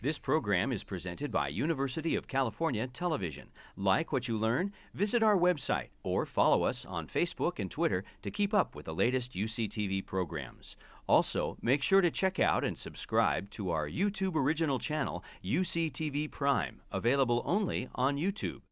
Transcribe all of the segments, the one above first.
This program is presented by University of California Television. Like what you learn? Visit our website or follow us on Facebook and Twitter to keep up with the latest UCTV programs. Also, make sure to check out and subscribe to our YouTube original channel, UCTV Prime, available only on YouTube.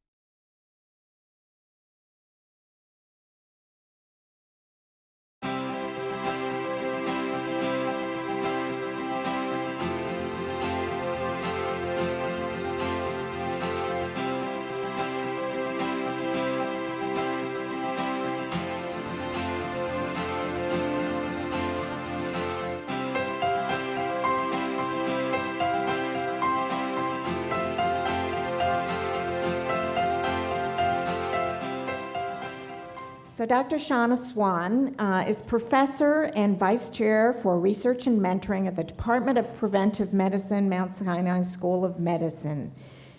So Dr. Shauna Swan is professor and vice chair for research and mentoring at the Department of Preventive Medicine, Mount Sinai School of Medicine.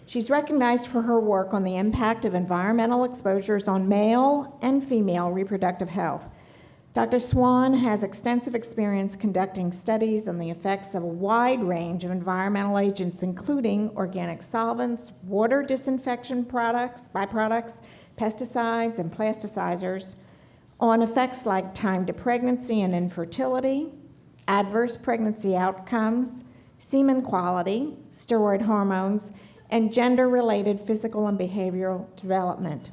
She's recognized for her work on the impact of environmental exposures on male and female reproductive health. Dr. Swan has extensive experience conducting studies on the effects of a wide range of environmental agents, including organic solvents, water disinfection products, byproducts, pesticides, and plasticizers, on effects like time to pregnancy and infertility, adverse pregnancy outcomes, semen quality, steroid hormones, and gender-related physical and behavioral development.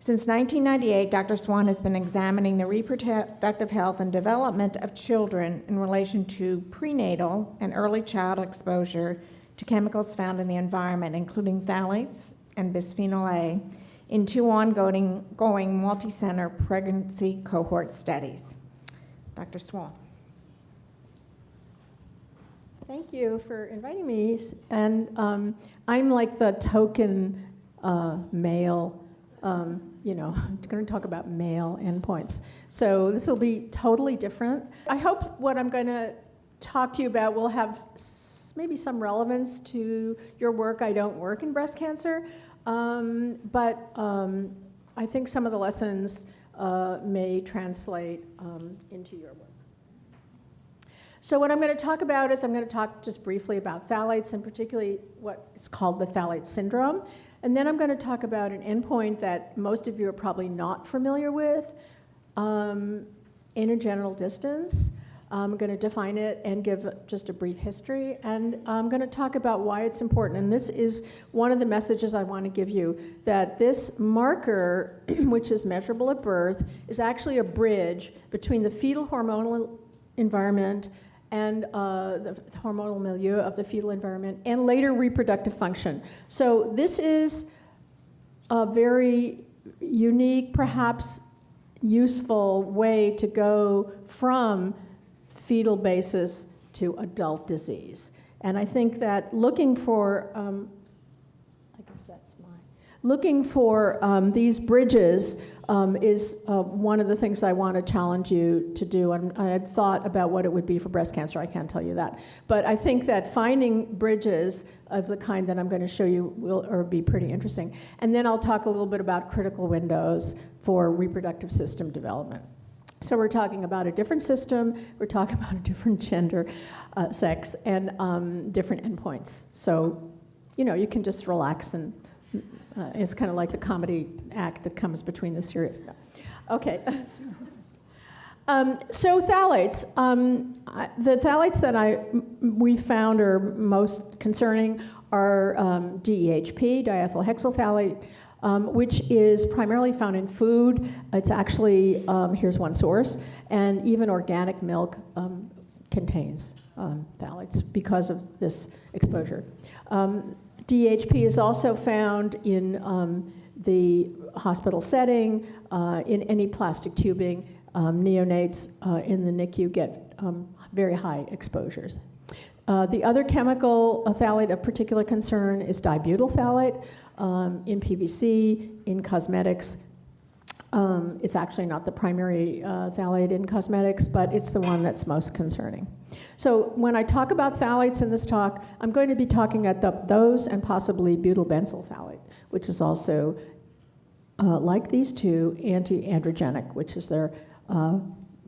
Since 1998, Dr. Swan has been examining the reproductive health and development of children in relation to prenatal and early child exposure to chemicals found in the environment, including phthalates and bisphenol A, in 2 ongoing multi-center pregnancy cohort studies. Dr. Swan. Thank you for inviting me. And I'm like the token male, I'm going to talk about male endpoints. So this will be totally different. I hope what I'm going to talk to you about will have maybe some relevance to your work. I don't work in breast cancer. But I think some of the lessons may translate into your work. So what I'm going to talk about is I'm going to talk just briefly about phthalates, and particularly what is called the phthalate syndrome. And then I'm going to talk about an endpoint that most of you are probably not familiar with, anogenital distance. I'm going to define it and give just a brief history, and I'm going to talk about why it's important. And this is one of the messages I want to give you, that this marker, which is measurable at birth, is actually a bridge between the fetal hormonal environment and the hormonal milieu of the fetal environment and later reproductive function. So this is a very unique, perhaps useful way to go from fetal basis to adult disease. And I think that looking for, these bridges is one of the things I want to challenge you to do. And I've thought about what it would be for breast cancer, I can't tell you that. But I think that finding bridges of the kind that I'm going to show you will be pretty interesting. And then I'll talk a little bit about critical windows for reproductive system development. So we're talking about a different system, we're talking about a different gender, sex, and different endpoints. So, you can just relax, and it's kind of like the comedy act that comes between the serious. Okay. So phthalates. The phthalates that we found are most concerning are DEHP, diethyl hexylphthalate, which is primarily found in food. It's actually, here's one source, and even organic milk contains phthalates because of this exposure. DHP is also found in the hospital setting, in any plastic tubing. Neonates in the NICU get very high exposures. The other chemical phthalate of particular concern is dibutyl phthalate in PVC, in cosmetics. It's actually not the primary phthalate in cosmetics, but it's the one that's most concerning. So when I talk about phthalates in this talk, I'm going to be talking at those and possibly butylbenzyl phthalate, which is also, like these two, anti-androgenic, which is their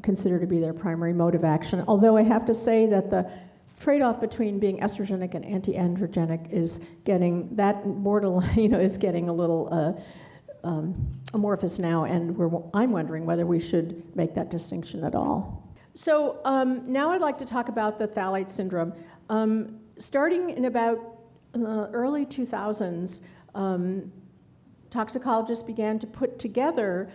considered to be their primary mode of action. Although I have to say that the trade-off between being estrogenic and anti-androgenic is getting, that borderline, is getting a little amorphous now, and I'm wondering whether we should make that distinction at all. So now I'd like to talk about the phthalate syndrome. Starting in about early 2000s, toxicologists began to put together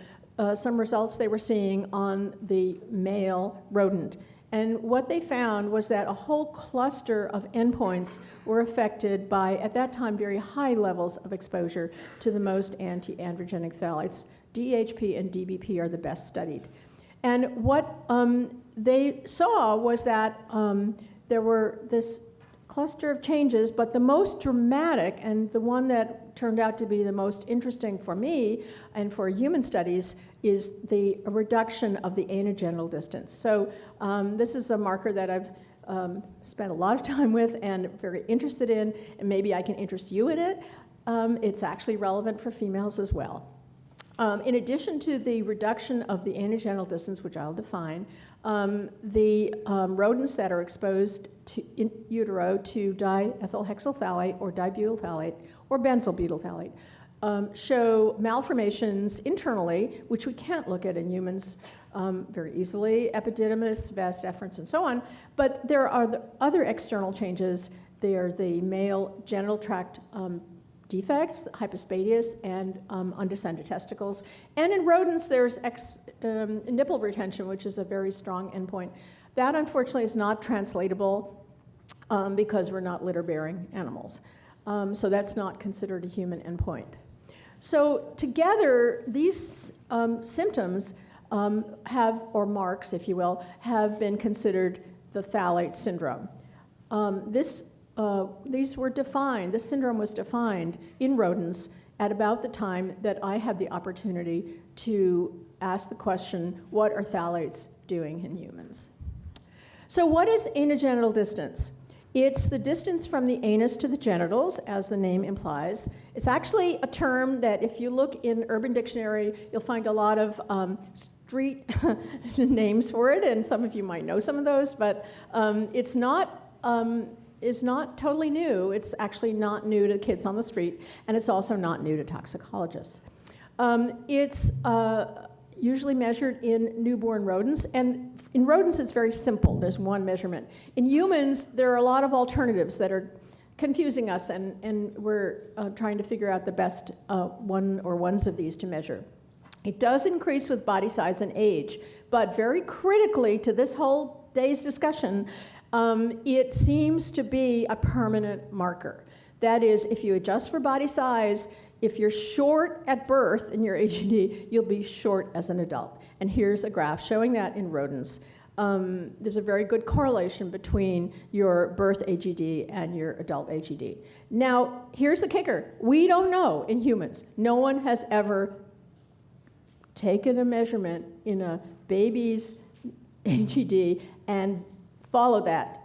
some results they were seeing on the male rodent. And what they found was that a whole cluster of endpoints were affected by, at that time, very high levels of exposure to the most anti-androgenic phthalates. DHP and DBP are the best studied. And what they saw was that there were this cluster of changes, but the most dramatic, and the one that turned out to be the most interesting for me and for human studies, is the reduction of the anogenital distance. So this is a marker that I've spent a lot of time with and very interested in, and maybe I can interest you in it. It's actually relevant for females as well. In addition to the reduction of the anogenital distance, which I'll define, the rodents that are exposed in utero to diethyl hexylphthalate or dibutyl phthalate or benzyl butyl phthalate show malformations internally, which we can't look at in humans very easily, epididymis, vas deferens, and so on. But there are the other external changes. They are the male genital tract defects, hypospadias, and undescended testicles. And in rodents, there's nipple retention, which is a very strong endpoint. That, unfortunately, is not translatable because we're not litter-bearing animals. So that's not considered a human endpoint. So together, these symptoms or marks, if you will, have been considered the phthalate syndrome. These were defined, this syndrome was defined in rodents at about the time that I had the opportunity to ask the question, what are phthalates doing in humans? So what is anogenital distance? It's the distance from the anus to the genitals, as the name implies. It's actually a term that if you look in Urban Dictionary, you'll find a lot of street names for it, and some of you might know some of those, but it's not totally new. It's actually not new to kids on the street, and it's also not new to toxicologists. It's usually measured in newborn rodents, and in rodents it's very simple. There's one measurement. In humans, there are a lot of alternatives that are confusing us, and we're trying to figure out the best one or ones of these to measure. It does increase with body size and age, but very critically to this whole day's discussion, it seems to be a permanent marker. That is, if you adjust for body size, if you're short at birth in your AGD, you'll be short as an adult. And here's a graph showing that in rodents. There's a very good correlation between your birth AGD and your adult AGD. Now, here's the kicker. We don't know in humans. No one has ever taken a measurement in a baby's AGD and followed that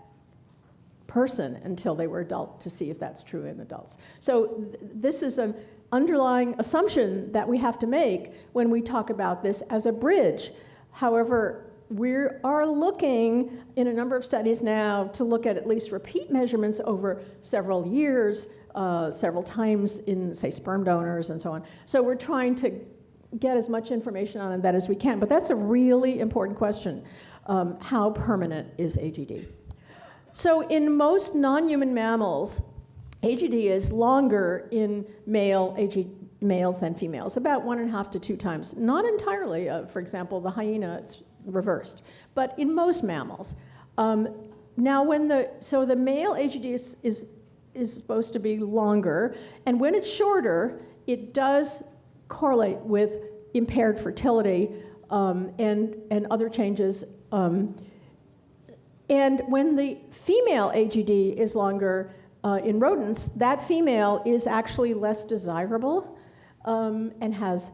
person until they were adult to see if that's true in adults. So this is an underlying assumption that we have to make when we talk about this as a bridge. However, we are looking in a number of studies now to look at least repeat measurements over several years, several times in, say, sperm donors and so on. So we're trying to get as much information on that as we can. But that's a really important question. How permanent is AGD? So in most non-human mammals, AGD is longer in males than females, about 1.5 to 2 times. Not entirely. For example, the hyena, it's reversed. But in most mammals. Now, the male AGD is supposed to be longer, and when it's shorter, it does correlate with impaired fertility and other changes. And when the female AGD is longer in rodents, that female is actually less desirable and has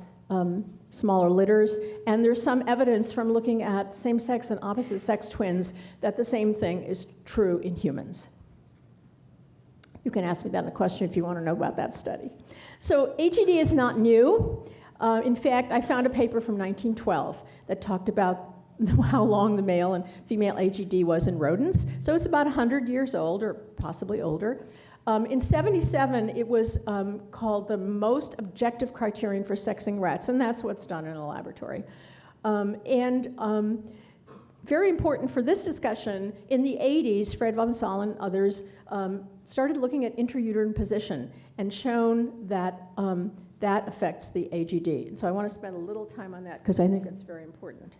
smaller litters. And there's some evidence from looking at same-sex and opposite-sex twins that the same thing is true in humans. You can ask me that in a question if you want to know about that study. So AGD is not new. In fact, I found a paper from 1912 that talked about how long the male and female AGD was in rodents. So it's about 100 years old, or possibly older. In 77, it was called the most objective criterion for sexing rats, and that's what's done in a laboratory. Very important for this discussion, in the 80s, Fred von Saal and others started looking at intrauterine position and shown that that affects the AGD. And so I want to spend a little time on that because I think it's very important.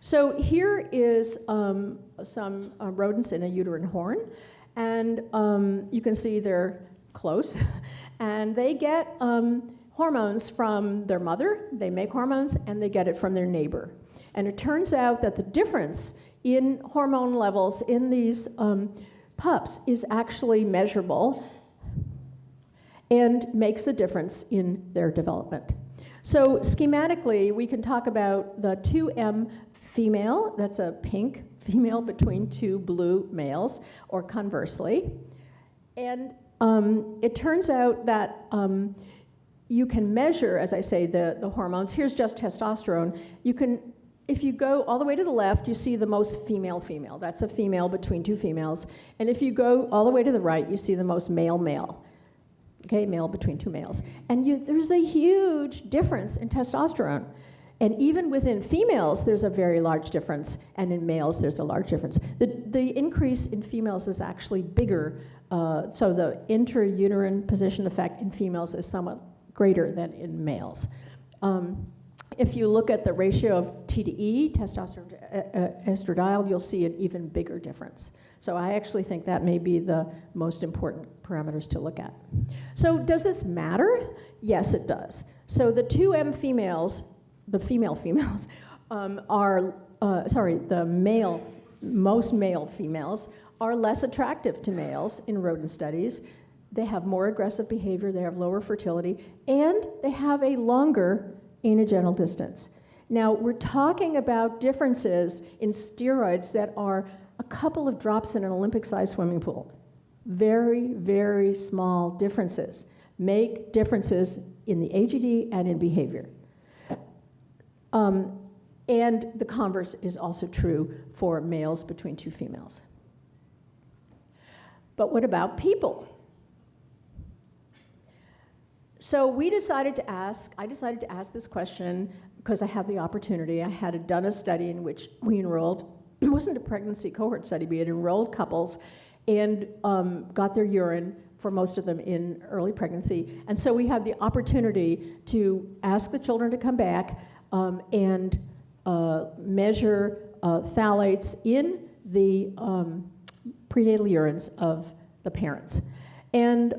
So here is some rodents in a uterine horn, and you can see they're close, and they get hormones from their mother. They make hormones, and they get it from their neighbor. And it turns out that the difference in hormone levels in these pups is actually measurable and makes a difference in their development. So schematically, we can talk about the 2M female, that's a pink female between two blue males, or conversely. And it turns out that you can measure, as I say, the hormones. Here's just testosterone. You can, if you go all the way to the left, you see the most female. That's a female between two females. And if you go all the way to the right, you see the most male. Okay, male between two males. And there's a huge difference in testosterone. And even within females, there's a very large difference, and in males, there's a large difference. The increase in females is actually bigger, so the intrauterine position effect in females is somewhat greater than in males. If you look at the ratio of T to E, testosterone to estradiol, you'll see an even bigger difference. So I actually think that may be the most important parameters to look at. So does this matter? Yes, it does. So the 2M females, the females, most male females are less attractive to males in rodent studies. They have more aggressive behavior, they have lower fertility, and they have a longer anogenital distance. Now, we're talking about differences in steroids that are a couple of drops in an Olympic-sized swimming pool. Very, very small differences make differences in the AGD and in behavior. And the converse is also true for males between two females. But what about people? So I decided to ask this question because I had the opportunity. I had done a study in which we enrolled, it wasn't a pregnancy cohort study, we had enrolled couples and got their urine for most of them in early pregnancy. And so we had the opportunity to ask the children to come back and measure phthalates in the prenatal urines of the parents. And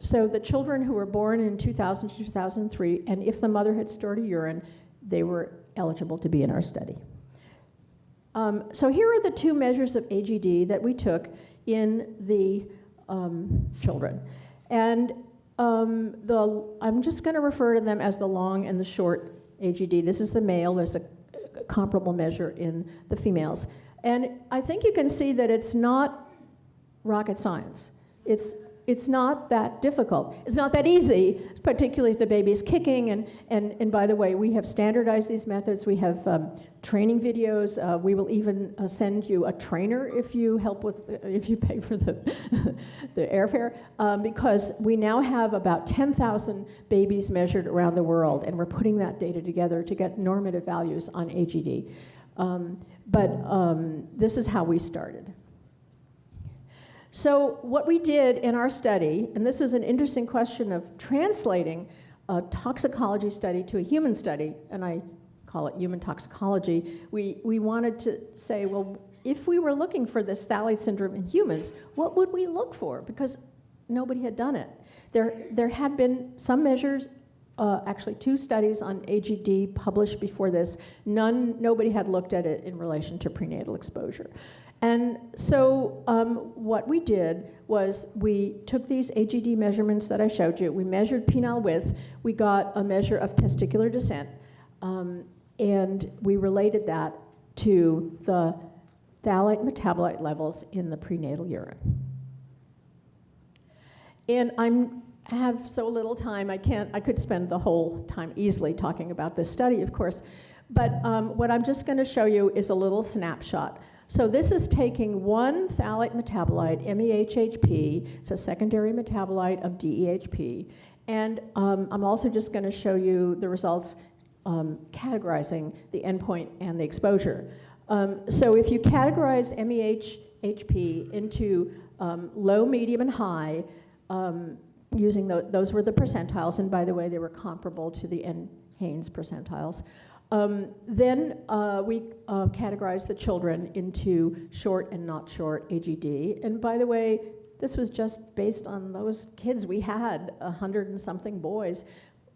so the children who were born in 2000 to 2003, and if the mother had stored a urine, they were eligible to be in our study. So here are the two measures of AGD that we took in the children. And I'm just going to refer to them as the long and the short AGD. This is the male. There's a comparable measure in the females. And I think you can see that it's not rocket science. It's not that difficult. It's not that easy, particularly if the baby's kicking. And by the way, we have standardized these methods. We have training videos. We will even send you a trainer if you pay for the airfare, because we now have about 10,000 babies measured around the world, and we're putting that data together to get normative values on AGD. But this is how we started. So what we did in our study, and this is an interesting question of translating a toxicology study to a human study, and I call it human toxicology, we wanted to say, well, if we were looking for this phthalate syndrome in humans, what would we look for? Because nobody had done it. There had been some measures, actually 2 studies on AGD published before this. Nobody had looked at it in relation to prenatal exposure. And so what we did was we took these AGD measurements that I showed you. We measured penile width. We got a measure of testicular descent. And we related that to the phthalate metabolite levels in the prenatal urine. And I have so little time, I could spend the whole time easily talking about this study, of course. But what I'm just going to show you is a little snapshot. So this is taking one phthalate metabolite, MEHHP, it's a secondary metabolite of DEHP, and I'm also just going to show you the results categorizing the endpoint and the exposure. So if you categorize MEHHP into low, medium, and high, using those were the percentiles, and by the way, they were comparable to the Haynes percentiles. Then we categorized the children into short and not short AGD. And by the way, this was just based on those kids. We had 100 and something boys.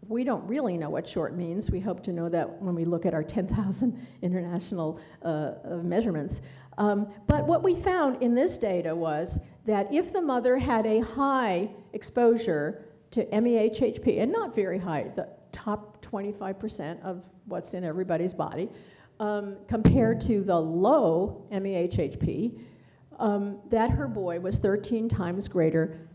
We don't really know what short means. We hope to know that when we look at our 10,000 international measurements. But what we found in this data was that if the mother had a high exposure to MEHHP, and not very high, the top 25% of what's in everybody's body, compared to the low MEHHP, that her boy was 13 times greater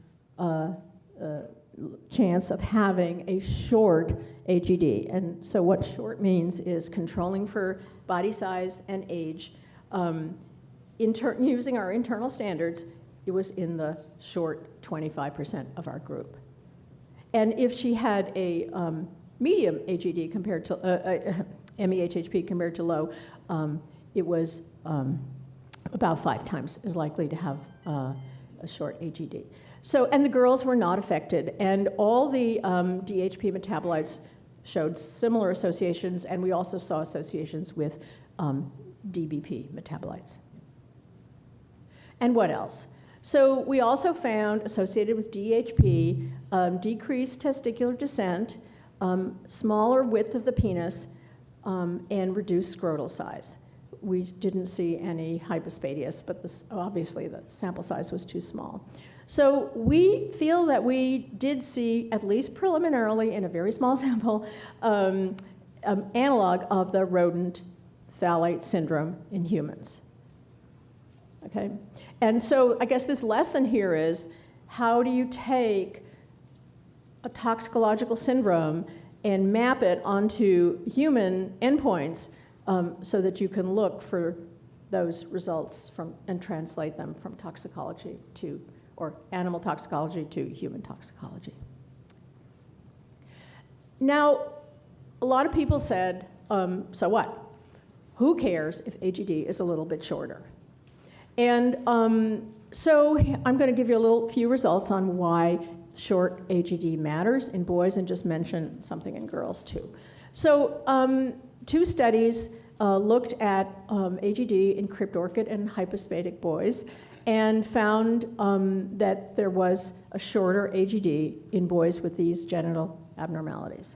chance of having a short AGD. And so what short means is controlling for body size and age. Using our internal standards, it was in the short 25% of our group. And if she had a medium AGD compared to MEHHP compared to low, it was about 5 times as likely to have a short AGD. So, and the girls were not affected, and all the DHP metabolites showed similar associations, and we also saw associations with DBP metabolites. And what else? So we also found, associated with DHP, decreased testicular descent, smaller width of the penis, and reduced scrotal size. We didn't see any hypospadias, but obviously the sample size was too small. So we feel that we did see, at least preliminarily in a very small sample, analog of the rodent phthalate syndrome in humans. Okay? And so I guess this lesson here is, how do you take a toxicological syndrome and map it onto human endpoints so that you can look for those results and translate them from toxicology to, or animal toxicology to human toxicology. Now, a lot of people said, so what? Who cares if AGD is a little bit shorter? And so I'm going to give you a few results on why short AGD matters in boys, and just mention something in girls too. So 2 studies looked at AGD in cryptorchid and hypospadic boys, and found that there was a shorter AGD in boys with these genital abnormalities.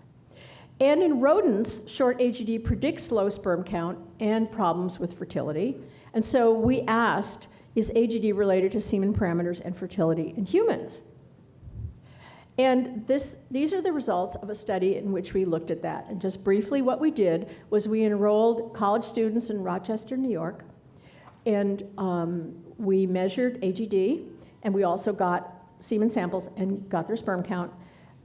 And in rodents, short AGD predicts low sperm count and problems with fertility. And so we asked, is AGD related to semen parameters and fertility in humans? And these are the results of a study in which we looked at that. And just briefly, what we did was we enrolled college students in Rochester, New York, and we measured AGD, and we also got semen samples and got their sperm count.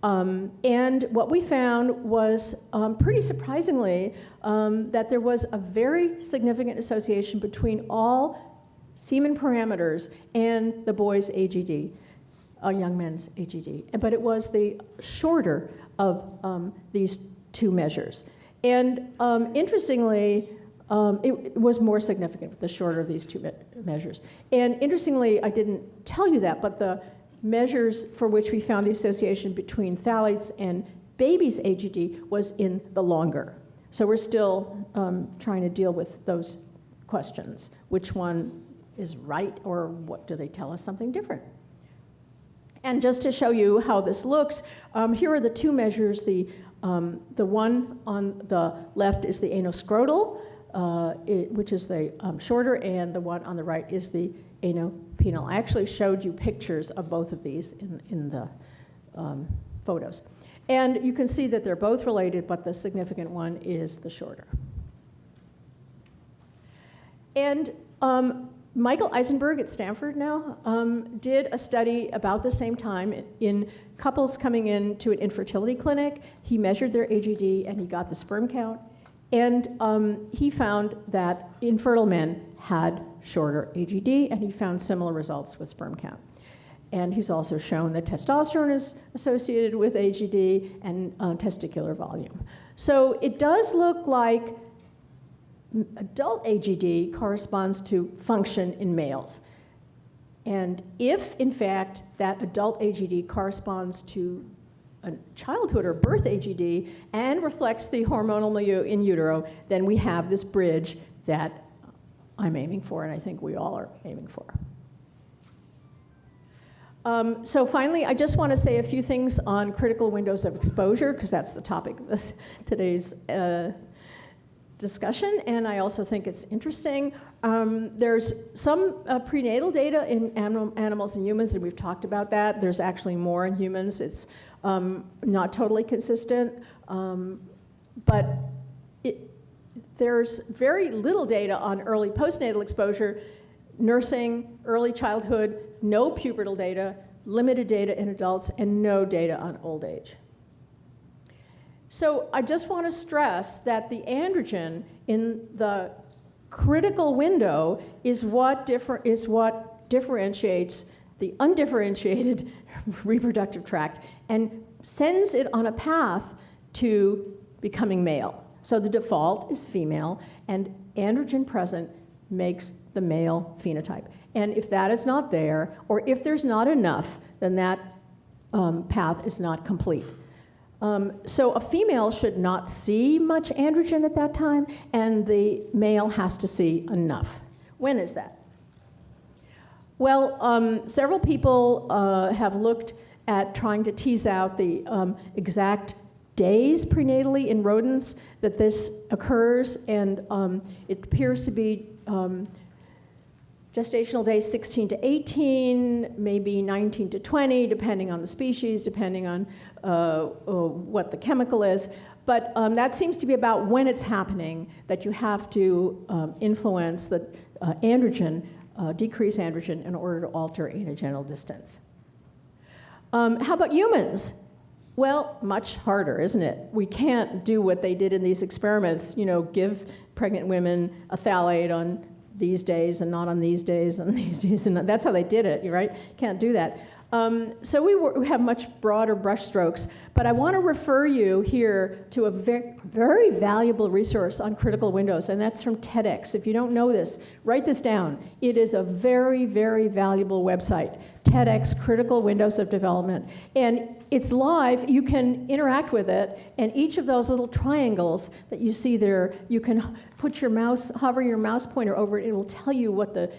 And what we found was, pretty surprisingly, that there was a very significant association between all semen parameters and the boys' AGD, young men's AGD. But it was the shorter of these 2 measures. And interestingly, it was more significant with the shorter of these 2 measures. And interestingly, I didn't tell you that, but the measures for which we found the association between phthalates and babies' AGD was in the longer. So we're still trying to deal with those questions. Which one is right, or what do they tell us something different? And just to show you how this looks, here are the 2 measures. The one on the left is the anoscrotal, which is the shorter, and the one on the right is the anopenal. I actually showed you pictures of both of these in the photos. And you can see that they're both related, but the significant one is the shorter. And Michael Eisenberg at Stanford now did a study about the same time in couples coming into an infertility clinic. He measured their AGD and he got the sperm count. And he found that infertile men had shorter AGD, and he found similar results with sperm count. And he's also shown that testosterone is associated with AGD and testicular volume. So it does look like adult AGD corresponds to function in males. And if, in fact, that adult AGD corresponds to a childhood or birth AGD and reflects the hormonal milieu in utero, then we have this bridge that I'm aiming for, and I think we all are aiming for. So finally, I just want to say a few things on critical windows of exposure, because that's the topic of today's discussion, and I also think it's interesting. There's some prenatal data in animals and humans, and we've talked about that. There's actually more in humans. It's not totally consistent, but there's very little data on early postnatal exposure, nursing, early childhood, no pubertal data, limited data in adults, and no data on old age. So I just want to stress that the androgen in the critical window is what differentiates the undifferentiated reproductive tract and sends it on a path to becoming male. So the default is female, and androgen present makes the male phenotype. And if that is not there, or if there's not enough, then that path is not complete. So a female should not see much androgen at that time, and the male has to see enough. When is that? Well, several people have looked at trying to tease out the exact days prenatally in rodents that this occurs, and it appears to be gestational days 16 to 18, maybe 19 to 20, depending on the species, depending on what the chemical is. But that seems to be about when it's happening that you have to influence the androgen, decrease androgen in order to alter anogenital distance. How about humans? Well, much harder, isn't it? We can't do what they did in these experiments, give pregnant women a phthalate on these days and not on these days and these days, and that's how they did it, right? Can't do that. So we have much broader brushstrokes, but I want to refer you here to a very valuable resource on critical windows, and that's from TEDx. If you don't know this, write this down. It is a very, very valuable website, TEDx Critical Windows of Development. And it's live, you can interact with it, and each of those little triangles that you see there, you can put your mouse, hover your mouse pointer over it, it will tell you what the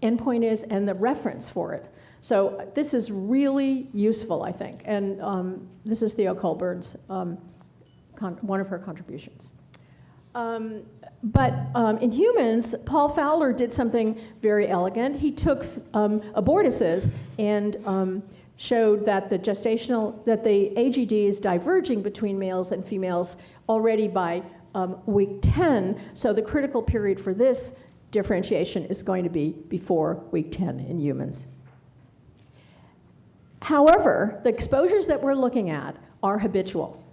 endpoint is and the reference for it. So this is really useful, I think, and this is Theo Colburn's, one of her contributions. But in humans, Paul Fowler did something very elegant. He took abortuses and showed that the AGD is diverging between males and females already by week 10. So the critical period for this differentiation is going to be before week 10 in humans. However, the exposures that we're looking at are habitual.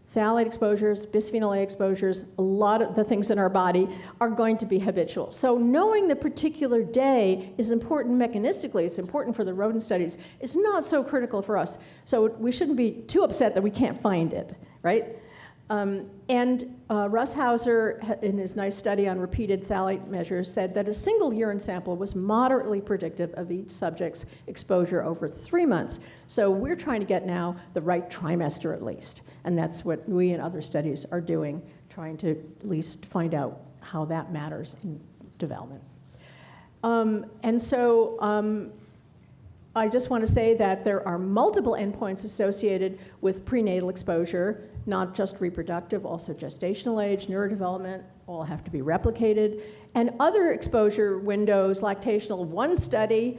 Phthalate exposures, bisphenol A exposures, a lot of the things in our body are going to be habitual. So knowing the particular day is important mechanistically, it's important for the rodent studies, it's not so critical for us. So we shouldn't be too upset that we can't find it, right? Russ Hauser, in his nice study on repeated phthalate measures, said that a single urine sample was moderately predictive of each subject's exposure over 3 months. So we're trying to get now the right trimester at least. And that's what we and other studies are doing, trying to at least find out how that matters in development. I just want to say that there are multiple endpoints associated with prenatal exposure, not just reproductive, also gestational age, neurodevelopment, all have to be replicated. And other exposure windows, lactational, one study,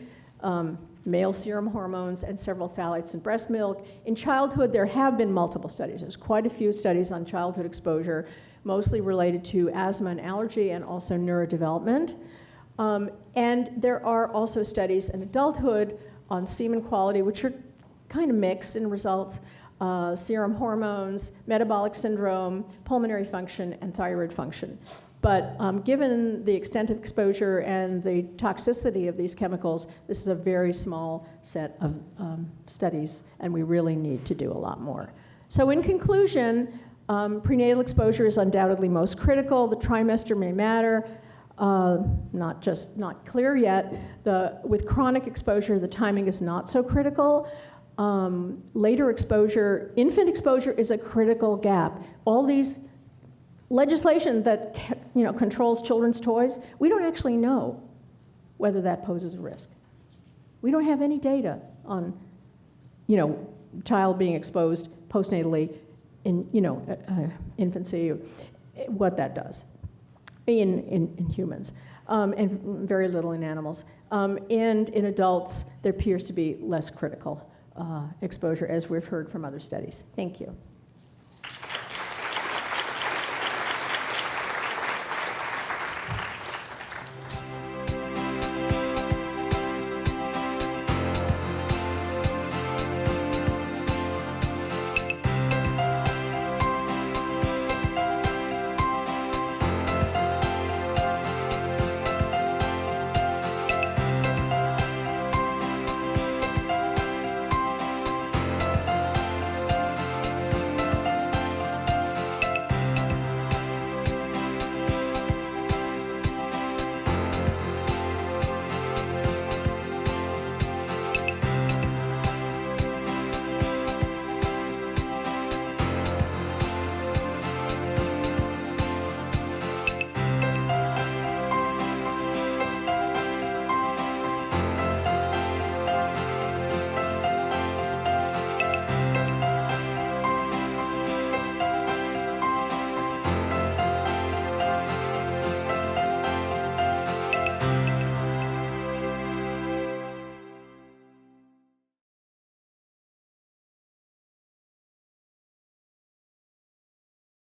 male serum hormones, and several phthalates in breast milk. In childhood, there have been multiple studies. There's quite a few studies on childhood exposure, mostly related to asthma and allergy and also neurodevelopment. And there are also studies in adulthood on semen quality, which are kind of mixed in results. serum hormones, metabolic syndrome, pulmonary function, and thyroid function. But given the extent of exposure and the toxicity of these chemicals, this is a very small set of studies, and we really need to do a lot more. So in conclusion, prenatal exposure is undoubtedly most critical. The trimester may matter. Not clear yet. With chronic exposure, the timing is not so critical. Later exposure, infant exposure is a critical gap. All these legislation that controls children's toys, we don't actually know whether that poses a risk. We don't have any data on child being exposed postnatally in infancy, what that does in humans, and very little in animals. And in adults, there appears to be less critical exposure, as we've heard from other studies. Thank you.